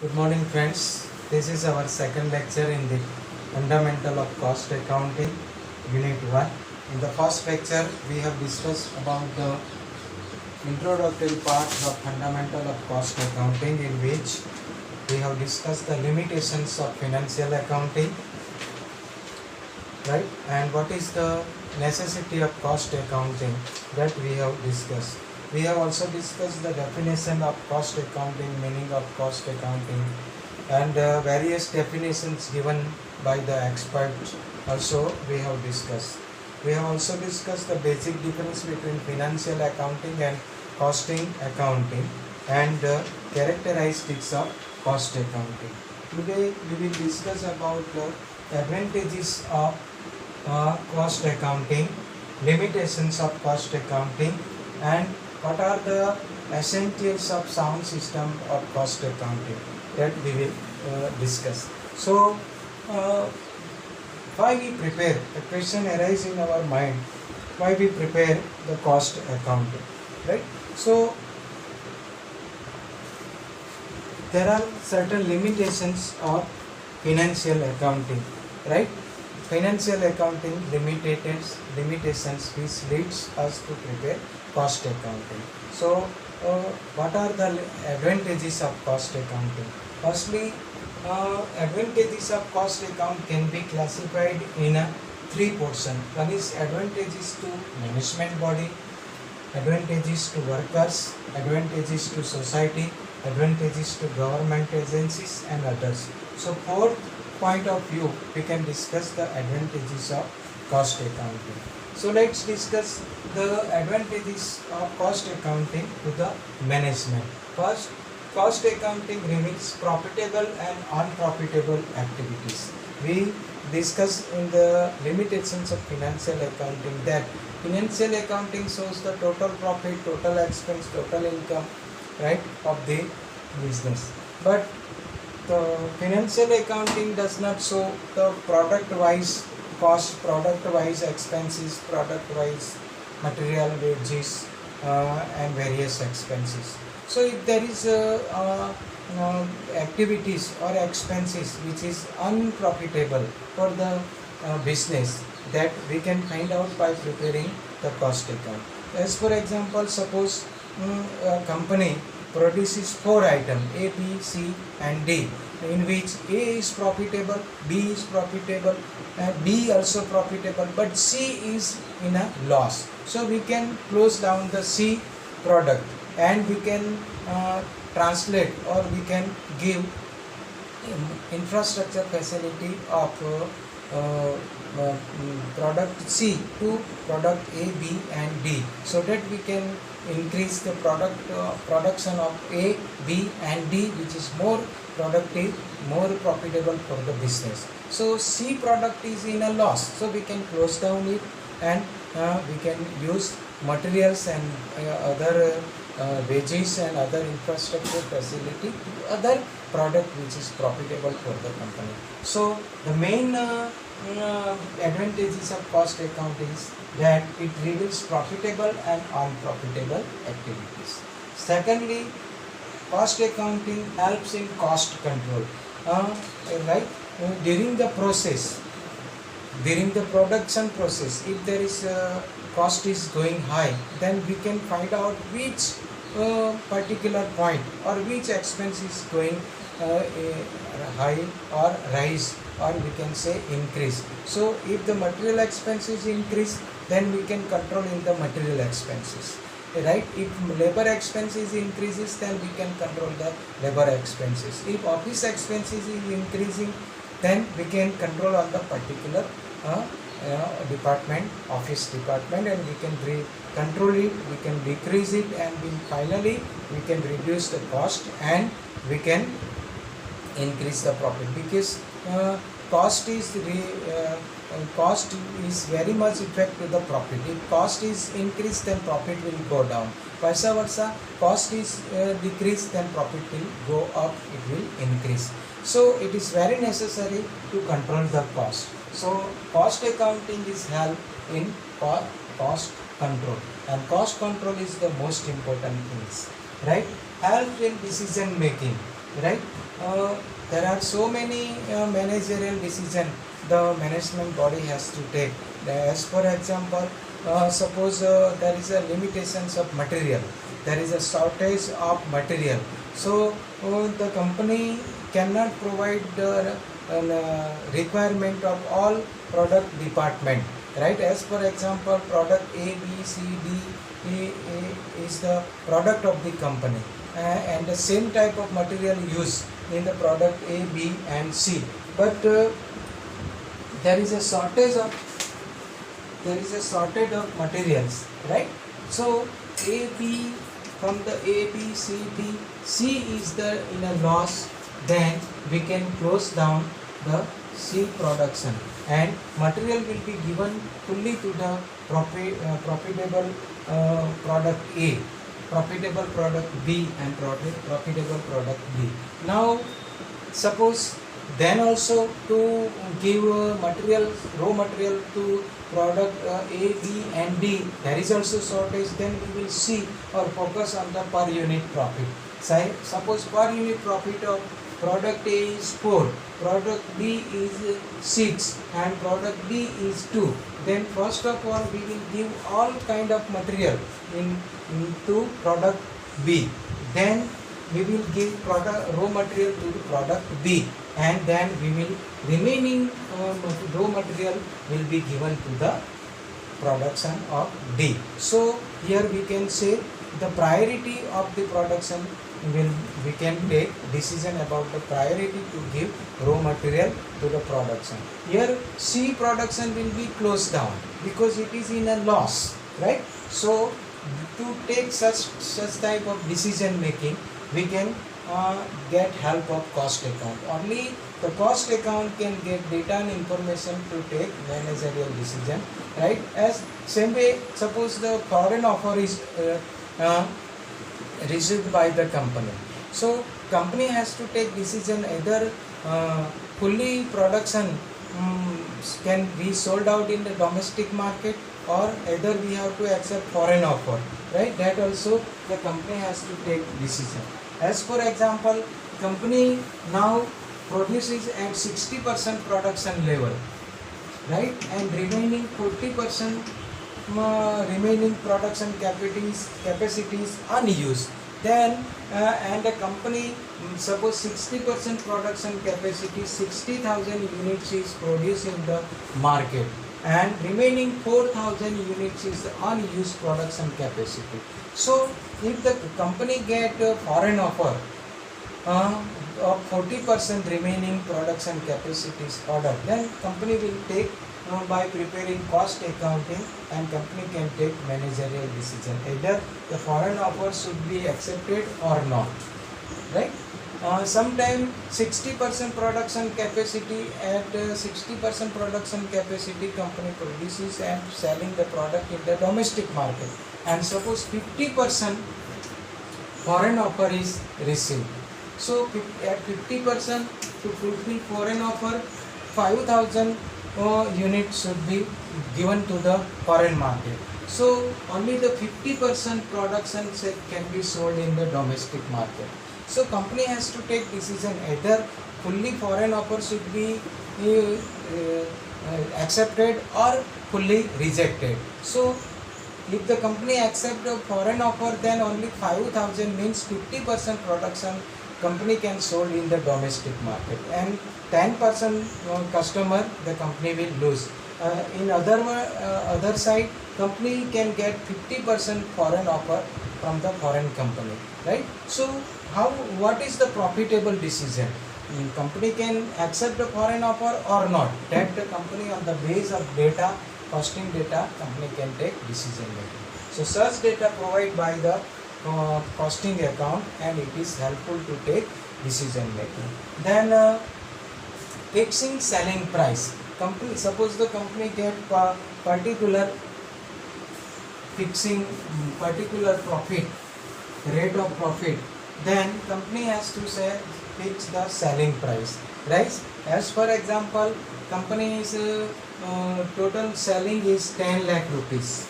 Good morning, friends. This is our second lecture in the Fundamental of Cost Accounting, Unit 1. In the first lecture, we have discussed about the introductory part of Fundamental of Cost Accounting, in which we have discussed the limitations of financial accounting, right? And what is the necessity of cost accounting, that we have discussed. We have also discussed the definition of cost accounting, meaning of cost accounting, and various definitions given by the experts also we have discussed. We have also discussed the basic difference between financial accounting and costing accounting, and the characteristics of cost accounting. Today we will discuss about the advantages of cost accounting, limitations of cost accounting, and what are the essentials of sound system of cost accounting, that we will discuss. So, why we prepare? The question arises in our mind: why we prepare the cost accounting, right? So, there are certain limitations of financial accounting, right? Financial accounting limitations which leads us to prepare cost accounting. So, what are the advantages of cost accounting? Firstly, advantages of cost account can be classified in a three portion. One is advantages to management body, advantages to workers, advantages to society, advantages to government agencies, and others. So, fourth point of view, we can discuss the advantages of cost accounting. So, let's discuss the advantages of cost accounting to the management. First, cost accounting reveals profitable and unprofitable activities. We discussed in the limitations of financial accounting that financial accounting shows the total profit, total expense, total income, right, of the business. But the financial accounting does not show the product-wise cost, product-wise expenses, product-wise material wages, and various expenses. So, if there is activities or expenses which is unprofitable for the business, that we can find out by preparing the cost account. As for example, suppose a company produces 4 items A, B, C and D, in which A is profitable, B is profitable, D also profitable, but C is in a loss. So we can close down the C product, and we can translate, or we can give infrastructure facility of product C to product A, B and D, so that we can increase the production of A, B and D, which is more productive, more profitable for the business. So C product is in a loss, so we can close down it, and we can use materials and other wages and other infrastructure facility to other product which is profitable for the company. So the main advantages of cost accounting is that it reveals profitable and unprofitable activities. Secondly, cost accounting helps in cost control. Right? During the process, during the production process, if there is cost is going high, then we can find out which particular point or which expense is going high or rise, or we can say increase. So if the material expenses increase, then we can control in the material expenses, right? If labor expenses increases, then we can control the labor expenses. If office expenses is increasing, then we can control on the particular department, office department, and we can control it, we can decrease it, and finally we can reduce the cost, and we can increase the profit, because cost is very much effect to the profit. If cost is increased, then profit will go down. Vice versa, cost is decreased, then profit will go up, it will increase. So it is very necessary to control the cost. So cost accounting is help in cost control, and cost control is the most important things, right? Help in decision making. right? There are so many managerial decision the management body has to take. As for example, suppose there is a limitations of material, there is a shortage of material, so the company cannot provide the requirement of all product department, right? As for example, product A, B, C, D is the product of the company, and the same type of material used in the product A, B and C, but there is a shortage of materials, right? So A, B, from the A, B, C, D, C is the in a loss, then we can close down the C production and material will be given fully to the profitable product A, profitable product B and profitable product B. Now suppose then also to give raw material to product A, B and D, there is also shortage, then we will see or focus on the per unit profit. Suppose per unit profit of product A is 4, product B is 6 and product D is 2. Then first of all we will give all kind of material into product B. Then we will give raw material to the product B, and then we will remaining raw material will be given to the production of D. So here we can say the priority of the production we can take decision about the priority to give raw material to the production. Here C production will be closed down because it is in a loss, right? So to take such type of decision making, we can get help of cost account. Only the cost account can get data and information to take managerial decision, right? As same way, suppose the foreign offer is received by the company, so company has to take decision either fully production can be sold out in the domestic market, or either we have to accept foreign offer, right? That also the company has to take decision. As for example, company now produces at 60% production level, right? And remaining 40% remaining production capacities unused. Then and a company suppose 60% production capacity, 60,000 units is produced in the market, and remaining 4,000 units is the unused production capacity. So if the company get a foreign offer of 40% remaining production capacities order, then company will take by preparing cost accounting, and company can take managerial decision either the foreign offer should be accepted or not, right? Sometime 60% production capacity, at 60% production capacity company produces and selling the product in the domestic market, and suppose 50% foreign offer is received. So at 50% to fulfill foreign offer, 5,000 units should be given to the foreign market. So only the 50% production can be sold in the domestic market. So company has to take decision either fully foreign offer should be accepted or fully rejected. So if the company accept a foreign offer, then only 5,000 means 50% production company can sold in the domestic market, and 10% customer the company will lose. In other side, company can get 50% foreign offer from the foreign company, right? So what is the profitable decision? Company can accept the foreign offer or not. That the company on the base of data, costing data, company can take decision making. So such data provided by the costing account, and it is helpful to take decision making. Then fixing selling price. Company, suppose the company get particular profit, rate of profit, then company has to fix the selling price, right? As for example, company's total selling is 10 lakh rupees,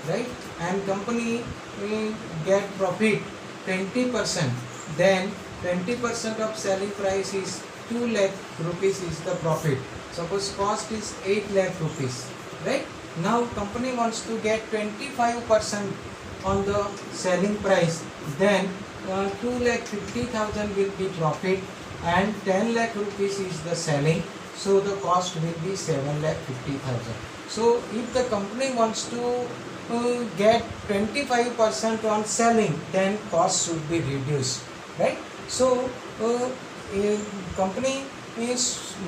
right? And company get profit 20%, then 20% of selling price is 2 lakh rupees is the profit. Suppose cost is 8 lakh rupees, right? Now company wants to get 25% on the selling price, then 2 lakh 50,000 will be profit and 10 lakh rupees is the selling, so the cost will be 7 lakh 50,000. So if the company wants to get 25% on selling, then cost should be reduced, right? So a company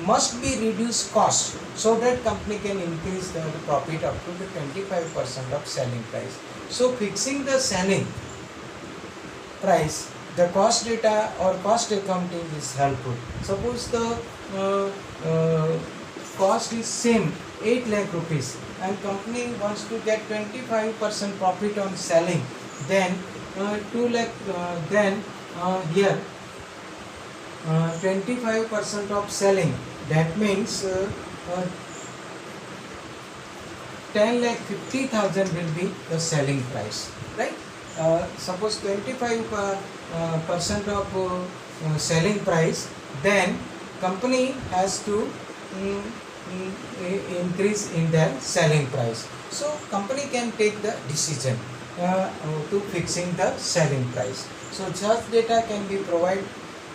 must be reduce cost so that company can increase the profit up to the 25% of selling price. So fixing the selling price, the cost data or cost accounting is helpful. Suppose the cost is same 8 lakh rupees and company wants to get 25% profit on selling, then 2 lakh here 25% of selling, that means 10 lakh 50,000 will be the selling price, right? Suppose 25% of selling price, then company has to increase in their selling price. So company can take the decision to fixing the selling price. So such data can be provided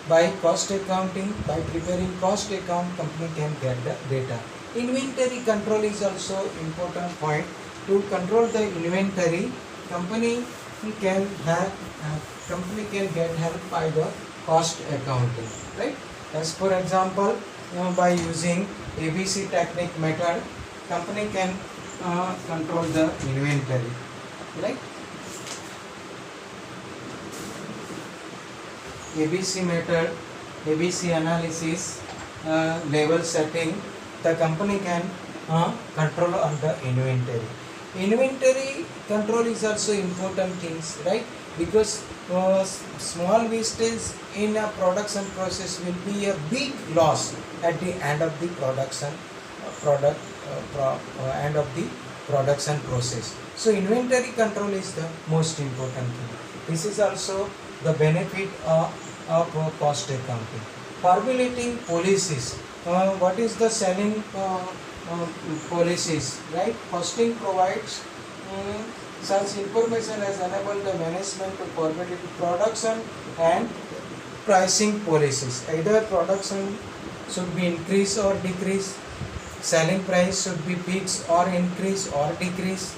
by cost accounting. By preparing cost account, company can get the data. Inventory control is also important point. To control the inventory, company can get help by the cost accounting, right? As for example, by using ABC technique method, company can control the inventory, right? ABC method, ABC analysis, level setting, the company can control on the inventory. Inventory control is also important things, right? Because small wastage in a production process will be a big loss at the end of the production end of the production process. So inventory control is the most important thing. This is also the benefit of cost accounting. Formulating policies. What is the selling policies, right? Costing provides such information has enabled the management to formulate production and pricing policies. Either production should be increase or decrease, selling price should be fixed or increase or decrease.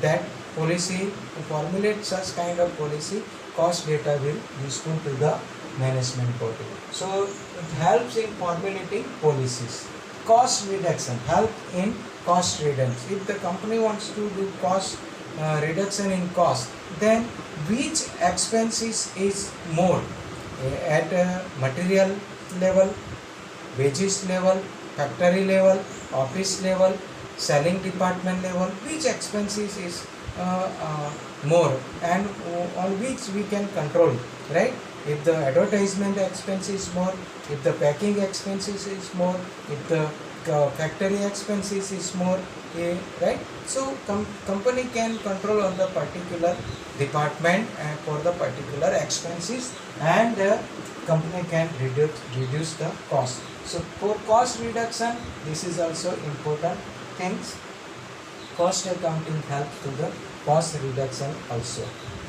That policy, to formulate such kind of policy, cost data will useful to the management body. So it helps in formulating policies. Cost reduction, help in cost reduction. If the company wants to do cost reduction in cost, then which expenses is more at material level, wages level, factory level, office level, selling department level, which expenses is more and on which we can control, right? If the advertisement expense is more, if the packing expenses is more, if the factory expenses is more, right? So company can control on the particular department and for the particular expenses, and company can reduce the cost. So for cost reduction, this is also important things. Cost accounting helps to the cost reduction also.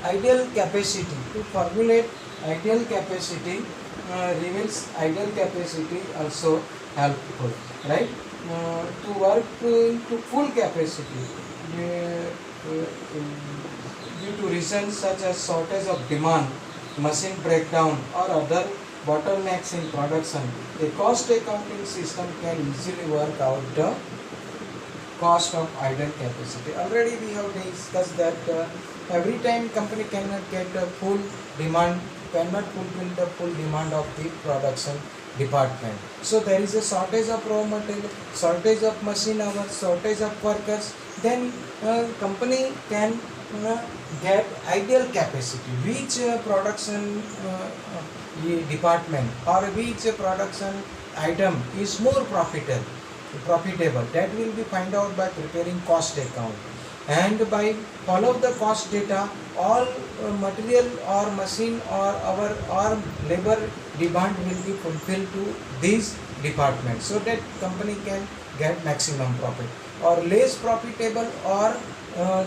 Ideal capacity, to formulate ideal capacity reveals ideal capacity also helpful, right? To work to full capacity due to reasons such as shortage of demand, machine breakdown or other bottlenecks in production, a cost accounting system can easily work out the cost of idle capacity. Already we have discussed that every time company cannot get a full demand, cannot fulfill the full demand of the production department. So there is a shortage of raw material, shortage of machine hours, shortage of workers. Then company can get ideal capacity. Which production department or which production item is more profitable, that will be find out by preparing cost account. and by follow the cost data, all material or machine or our or labor demand will be fulfilled to these departments, so that company can get maximum profit. Or less profitable or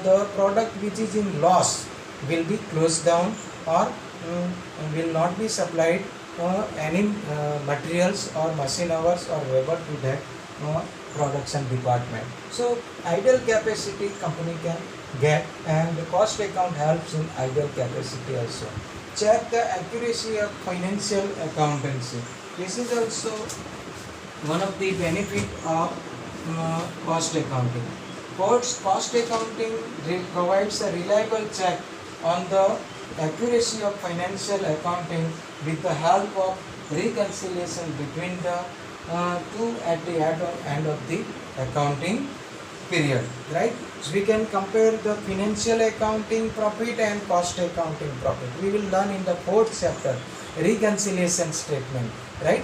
the product which is in loss will be closed down, or will not be supplied any materials or machine hours or labor to that production department. So idle capacity company can get, and the cost account helps in idle capacity also. Check the accuracy of financial accountancy. This is also one of the benefit of cost accounting. Cost accounting provides a reliable check on the accuracy of financial accounting with the help of reconciliation between the two at the end of the accounting period, right? So we can compare the financial accounting profit and cost accounting profit. We will learn in the 4th chapter reconciliation statement, right?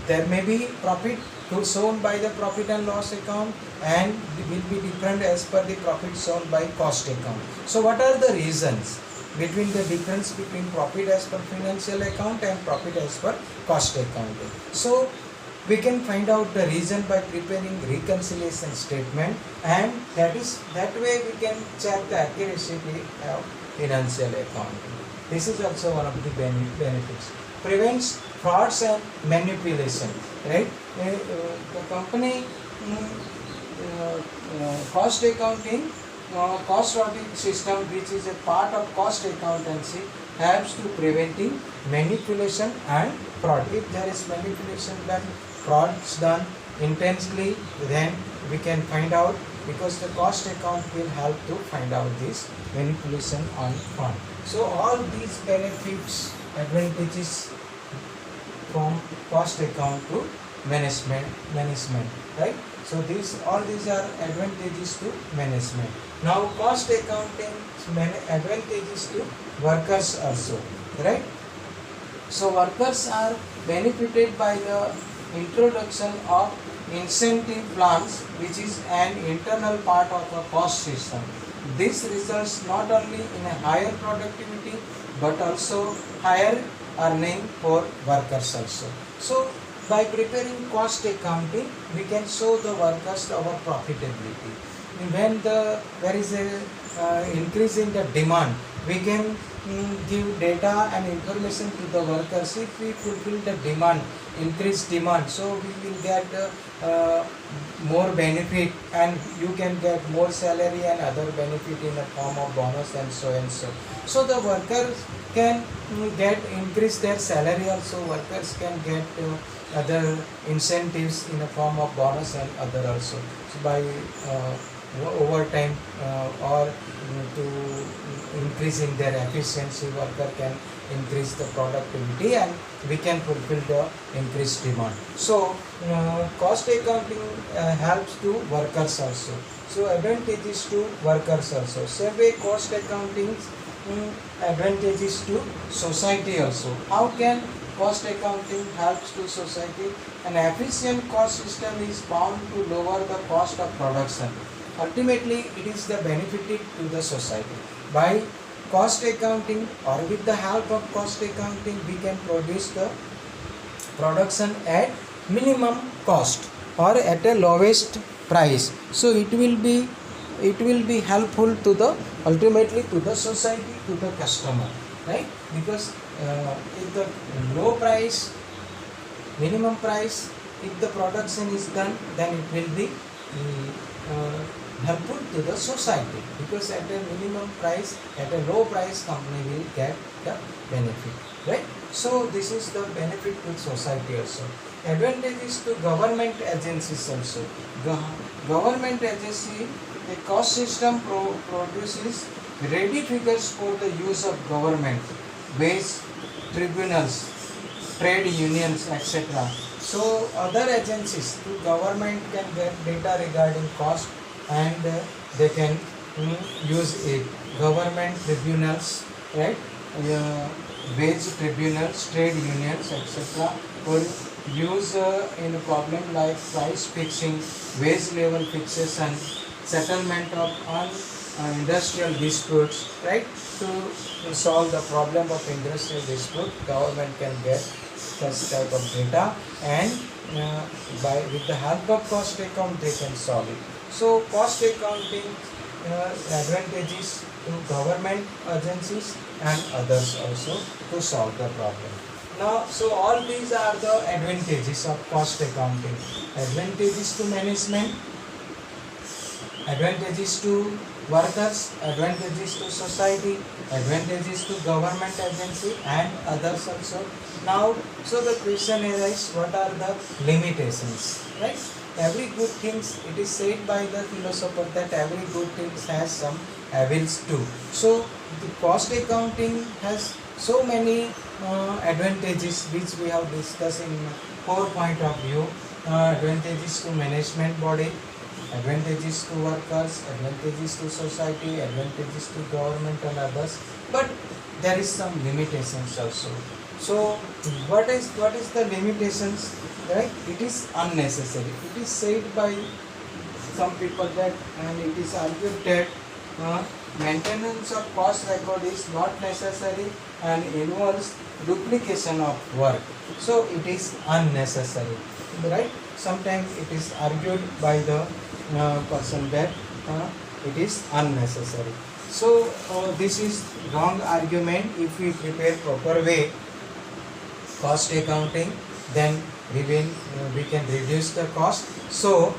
There may be profit shown by the profit and loss account, and will be different as per the profit shown by cost account. So what are the reasons between the difference between profit as per financial account and profit as per cost accounting? So we can find out the reason by preparing reconciliation statement, and that way we can check the accuracy of financial accounting. This is also one of the benefits. Prevents frauds and manipulation, right? The company cost accounting, cost audit system, which is a part of cost accountancy, helps to preventing manipulation and fraud. If there is manipulation done, frauds done intensely, then we can find out, because the cost account will help to find out this manipulation on fraud. So all these benefits, advantages from cost account to management, right? So all these are advantages to management. Now cost accounting advantages to workers also, right? So workers are benefited by the introduction of incentive plans, which is an internal part of a cost system. This results not only in a higher productivity but also higher earning for workers also. So by preparing cost accounting, we can show the workers our profitability. When there is a increase in the demand, we can give data and information to the workers. If we fulfill the demand, increased demand, so we will get more benefit, and you can get more salary and other benefit in the form of bonus and so and so. So the workers can get increase their salary also. Workers can get other incentives in the form of bonus and other also. So by overtime or to increase in their efficiency, worker can increase the productivity, and we can fulfill the increased demand. So cost accounting helps to workers also. So advantages to workers also. Same way cost accounting advantages to society also. How can cost accounting helps to society? An efficient cost system is bound to lower the cost of production. Ultimately, it is the benefit to the society. By cost accounting, or with the help of cost accounting, we can produce the production at minimum cost or at a lowest price. So it will be helpful to the ultimately to the society, to the customer, right? Because if the low price, minimum price, if the production is done, then it will be helpful to the society, because at a minimum price, at a low price, company will get the benefit, right? So this is the benefit to society also. Advantages to government agencies also. Government agency, the cost system produces ready figures for the use of government, wage tribunals, trade unions, etc. So other agencies to government can get data regarding cost, and they can use it. Government tribunals, right? Wage tribunals, trade unions, etc. for use in a problem like price fixing, wage level fixation, settlement of industrial disputes, right? To solve the problem of industrial dispute, government can get such type of data, and by with the help of cost account they can solve it. So cost accounting advantages to government agencies and others also to solve the problem. Now, so all these are the advantages of cost accounting. Advantages to management, advantages to workers, advantages to society, advantages to government agency and others also. Now, so the question arises, what are the limitations, right? Every good things, it is said by the philosopher that every good things has some evils too. So the cost accounting has so many advantages which we have discussed in 4 point of view. Advantages to management body, advantages to workers, advantages to society, advantages to government and others, but there is some limitations also. So what is the limitations, right? It is unnecessary. It is said by some people that, and it is argued that maintenance of cost record is not necessary and involves duplication of work, so it is unnecessary, right? Sometimes it is argued by the person that it is unnecessary. So this is wrong argument. If we prepare proper way cost accounting, then we can reduce the cost. So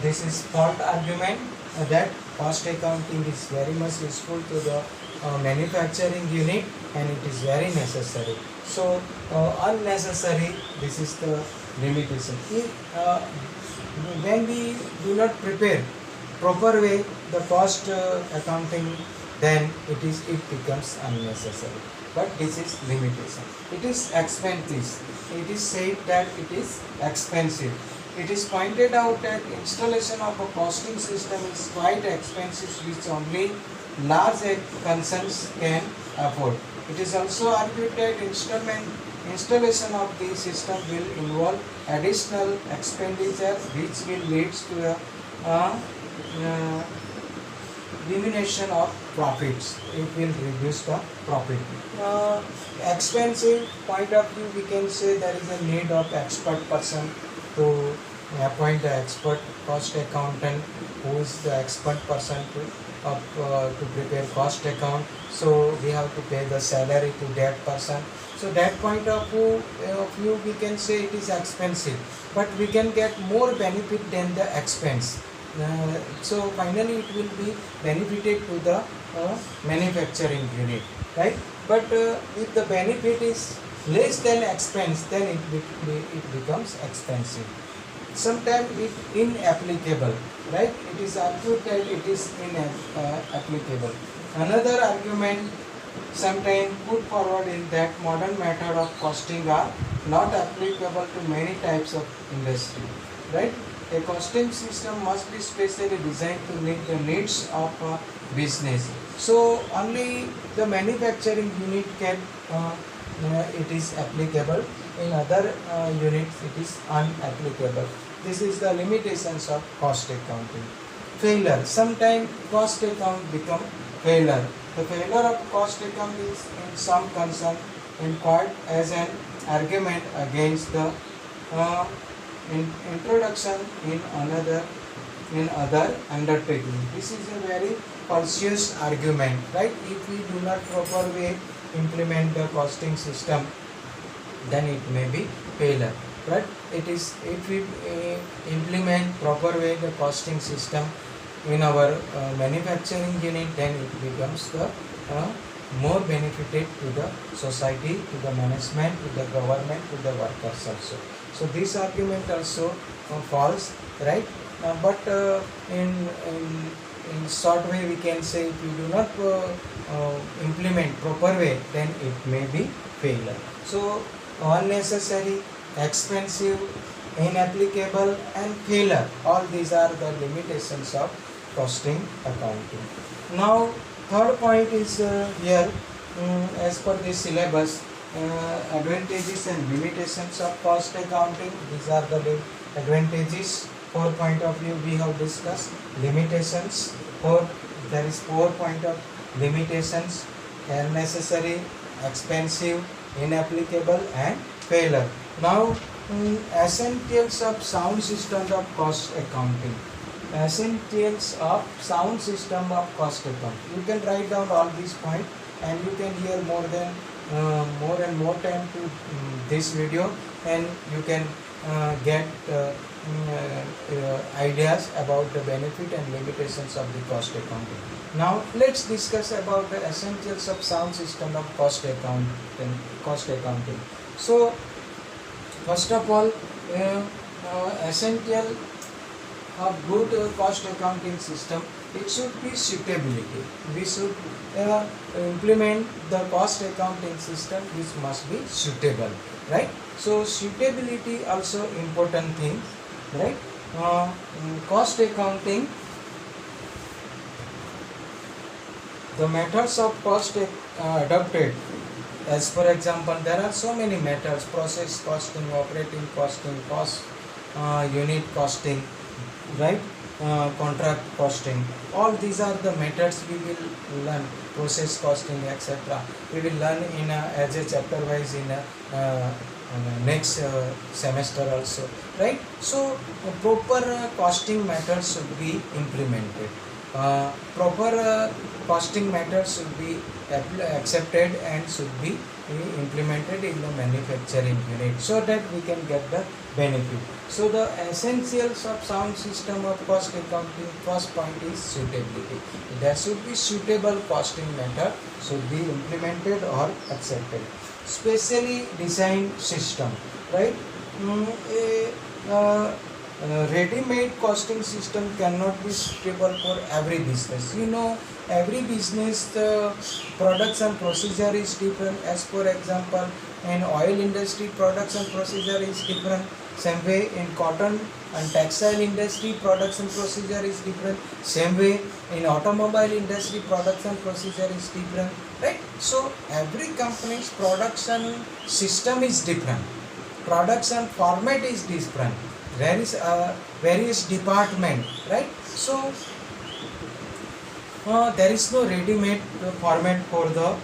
this is false argument that cost accounting is very much useful to the manufacturing unit and it is very necessary. So unnecessary, this is the limitation. When we do not prepare proper way the cost accounting, then it becomes unnecessary. But this is limitation. It is expensive. It is said that it is expensive. It is pointed out that installation of a costing system is quite expensive, which only large concerns can afford. It is also argued that installation of the system will involve additional expenditure, which will lead to a diminution of profits. It will reduce the profit. Expensive point of view, we can say there is a need of expert person to appoint the expert cost accountant who is the expert person to prepare cost account. So we have to pay the salary to that person. So that point of view we can say it is expensive, but we can get more benefit than the expense. So finally it will be benefited to the manufacturing unit, right? But if the benefit is less than expense, then it becomes expensive. Sometimes it inapplicable, right? It is argued that it is inapplicable. Another argument sometimes put forward is that modern method of costing are not applicable to many types of industry, right? A costing system must be specially designed to meet the needs of a business. So only the manufacturing unit can it is applicable. In other units it is unapplicable. This is the limitations of cost accounting. Failure. Sometimes cost account become failure. The failure of cost account is in some concern in court as an argument against the introduction in other undertaking. This is a very persuasive argument, right? If we do not proper way implement the costing system, then it may be failure. But it is, if we implement proper way the costing system in our manufacturing unit, then it becomes the more benefited to the society, to the management, to the government, to the workers also. So this argument also false, right? But in short way we can say, if you do not implement proper way, then it may be failure. So unnecessary, expensive, inapplicable and failure, all these are the limitations of costing accounting. Now third point is here, as per the syllabus, advantages and limitations of cost accounting. These are the advantages. 4 point of view we have discussed. Limitations, four, there is 4 point of limitations: unnecessary, expensive, inapplicable, and failure. Now, essentials of sound system of cost accounting. Essentials of sound system of cost accounting. You can write down all these points, and you can hear more and more time to this video, and you can get ideas about the benefit and limitations of the cost accounting. Now let's discuss about the essentials of sound system of cost accounting. So first of all, essential of good cost accounting system, it should be suitability. We should implement the cost accounting system which must be suitable, right? So suitability also important thing, right? Cost accounting, the methods of cost adopted, as for example, there are so many methods: process costing, operating costing, cost unit costing, right? Contract costing. All these are the methods we will learn. Process costing, etc. We will learn in as a chapter wise in next semester also, right? So proper costing methods should be implemented. Proper costing methods should be accepted and should be implemented in the manufacturing unit, so that we can get the benefit. So the essentials of sound system of cost accounting, first point is suitability. There should be suitable costing method should be implemented or accepted. Specially designed system, right? Ready-made costing system cannot be suitable for every business. You know, every business, the products and procedure is different. As for example, in oil industry, products and procedure is different. Same way in cotton and textile industry, products and procedure is different. Same way in automobile industry, products and procedure is different, right? So every company's production system is different. Production format is different. There is various department, right? So there is no ready-made format for the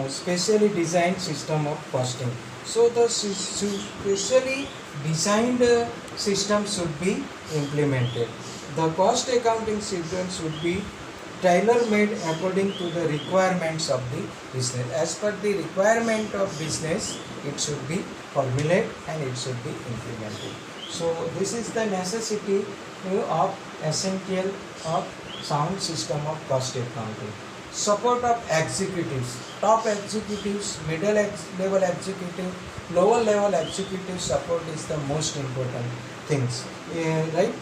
specially designed system of costing. So the specially designed system should be implemented. The cost accounting system should be tailor-made according to the requirements of the business. As per the requirement of business, it should be formulated and it should be implemented. So this is the necessity of essential of sound system of cost accounting. Support of executives, top executives, middle level executive, lower level executive support is the most important things, right?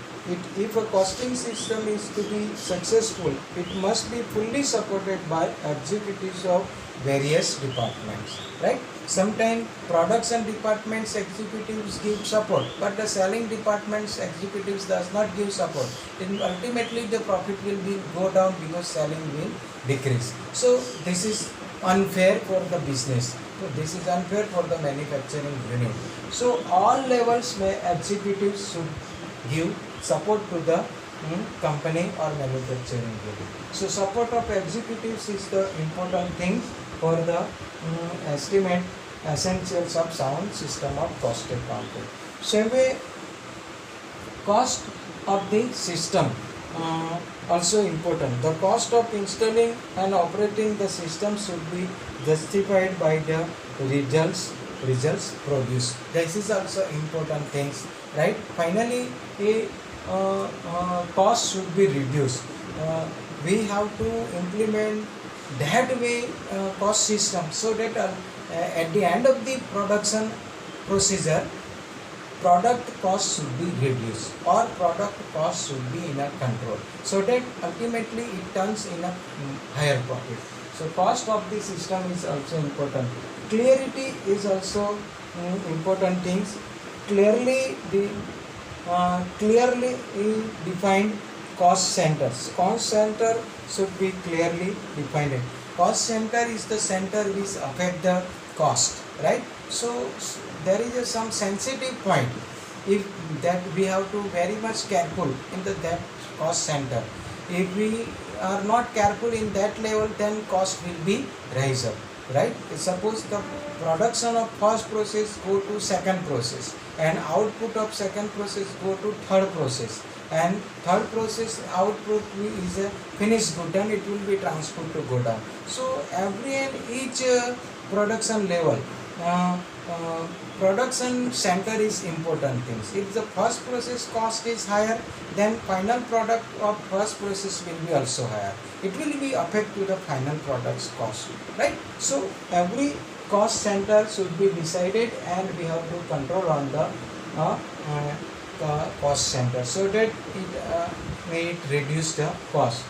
If a costing system is to be successful, it must be fully supported by executives of various departments, right? Sometimes production departments executives give support, but the selling departments executives does not give support. Then ultimately the profit will go down because selling will decrease. So this is unfair for the business. So this is unfair for the manufacturing unit. So all levels where executives should give support to the company or manufacturing unit. So support of executives is the important thing for the estimate essentials of sound system of cost accounting. Same way, cost of the system also important. The cost of installing and operating the system should be justified by the results produced. This is also important things, right? Finally, a cost should be reduced. We have to implement that way cost system, so that at the end of the production procedure, product cost should be reduced or product cost should be in a control, so that ultimately it turns in a higher profit. So cost of the system is also important. Clarity is also important things. Clearly defined cost centers. Cost center should be clearly defined. Cost center is the center which affect the cost, right? So there is some sensitive point, if that we have to very much careful in that cost center. If we are not careful in that level, then cost will be rise up, right? Suppose the production of first process go to second process, and output of second process go to third process, and third process output is a finished good, then it will be transferred to go down. So every and each production level, production center is important things. If the first process cost is higher, then final product of first process will be also higher. It will be affect to the final product's cost, right? So every cost center should be decided, and we have to control on the cost center, so that it reduce the cost.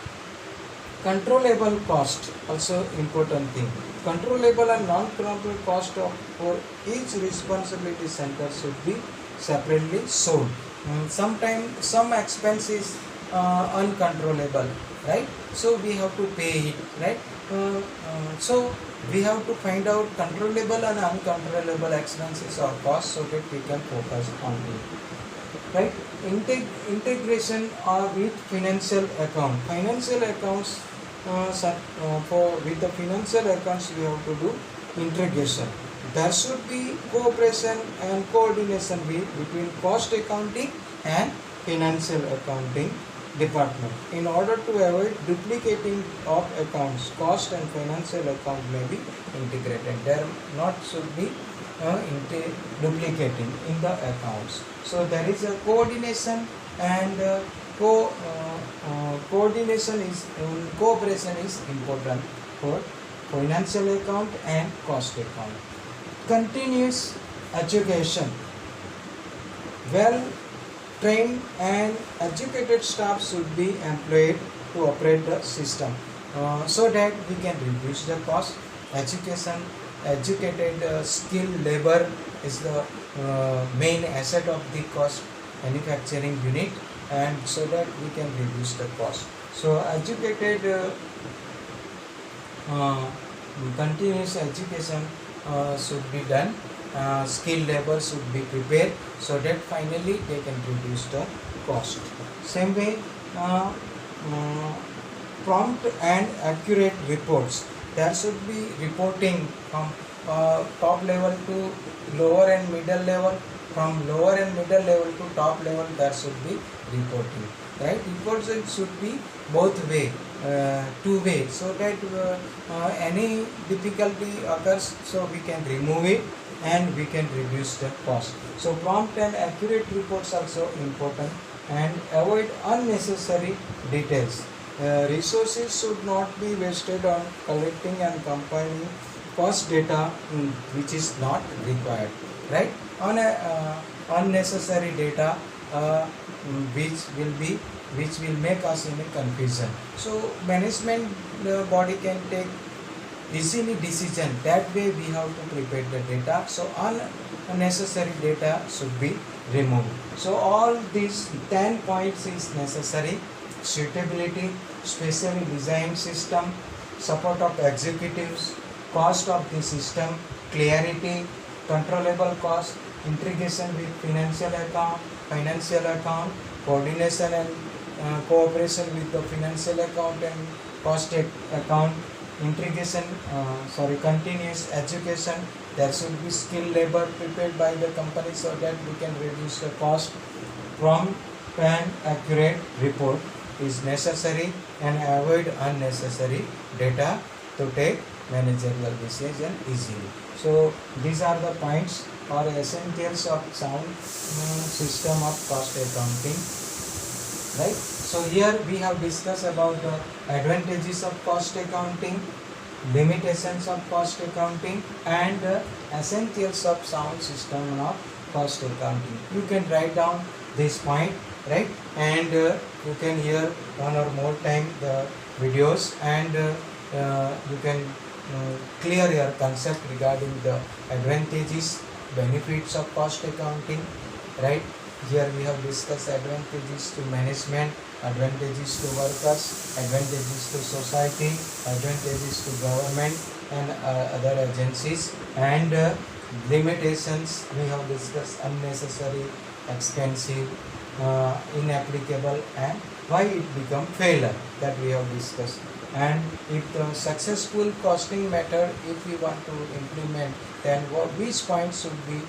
Controllable cost also important thing. Controllable and non-controllable cost for each responsibility center should be separately shown. Sometimes some expense is uncontrollable, right? So we have to pay it, right? So we have to find out controllable and uncontrollable expenses or costs, so that we can focus on it, right? Integration with financial account. Financial accounts, with the financial accounts we have to do integration. There should be cooperation and coordination between cost accounting and financial accounting department. In order to avoid duplicating of accounts, cost and financial account may be integrated. There not should be duplicating in the accounts. So there is a coordination, and coordination is cooperation is important for financial account and cost account. Continuous education. Well trained and educated staff should be employed to operate the system, so that we can reduce the cost. Educated skilled labor is the main asset of the cost manufacturing unit, and so that we can reduce the cost. So educated continuous education should be done. Skilled labor should be prepared, so that finally they can reduce the cost. Same way, prompt and accurate reports. There should be reporting from top level to lower and middle level. From lower and middle level to top level, there should be reporting, right? Reporting should be both way, two way, so that any difficulty occurs, so we can remove it and we can reduce the cost. So prompt and accurate reports also important, and avoid unnecessary details. Resources should not be wasted on collecting and compiling cost data which is not required, right? On unnecessary data which will make us in a confusion. So management body can take easily decision. That way we have to prepare the data. So unnecessary data should be removed. So all these 10 points is necessary. Suitability, specially designed system, support of executives, cost of the system, clarity, controllable cost, integration with financial account, coordination and cooperation with the financial account and cost account, continuous education. There should be skilled labor prepared by the company, so that we can reduce the cost. Prompt and accurate report is necessary, and avoid unnecessary data to take managerial decision easily. So these are the points or essentials of sound system of cost accounting, right? So here we have discussed about the advantages of cost accounting, limitations of cost accounting, and essentials of sound system of cost accounting. You can write down this point, right? And you can hear one or more time the videos, and you can clear your concept regarding the advantages, benefits of cost accounting, right? Here we have discussed advantages to management, advantages to workers, advantages to society, advantages to government and other agencies, and limitations. We have discussed unnecessary, expensive, inapplicable and why it become failure, that we have discussed. And if the successful costing method, if we want to implement, then which points should be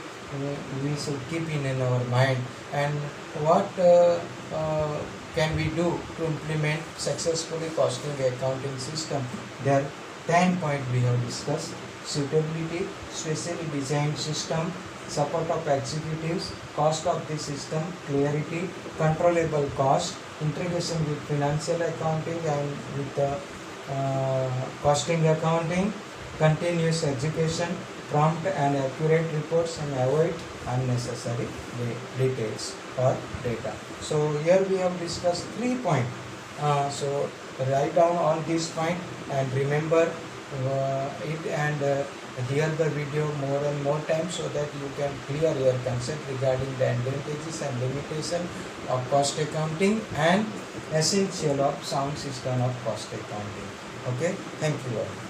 we should keep in our mind, and what can we do to implement successfully costing accounting system. There 10 points we have discussed: suitability, specially designed system, support of executives, cost of the system, clarity, controllable cost, integration with financial accounting and with the costing accounting, continuous education, prompt and accurate reports, and avoid unnecessary details or data. So here we have discussed 3 points. So write down all these points and remember it, and hear the video more and more times so that you can clear your concept regarding the advantages and limitation of cost accounting and essential of sound system of cost accounting. Okay, thank you all.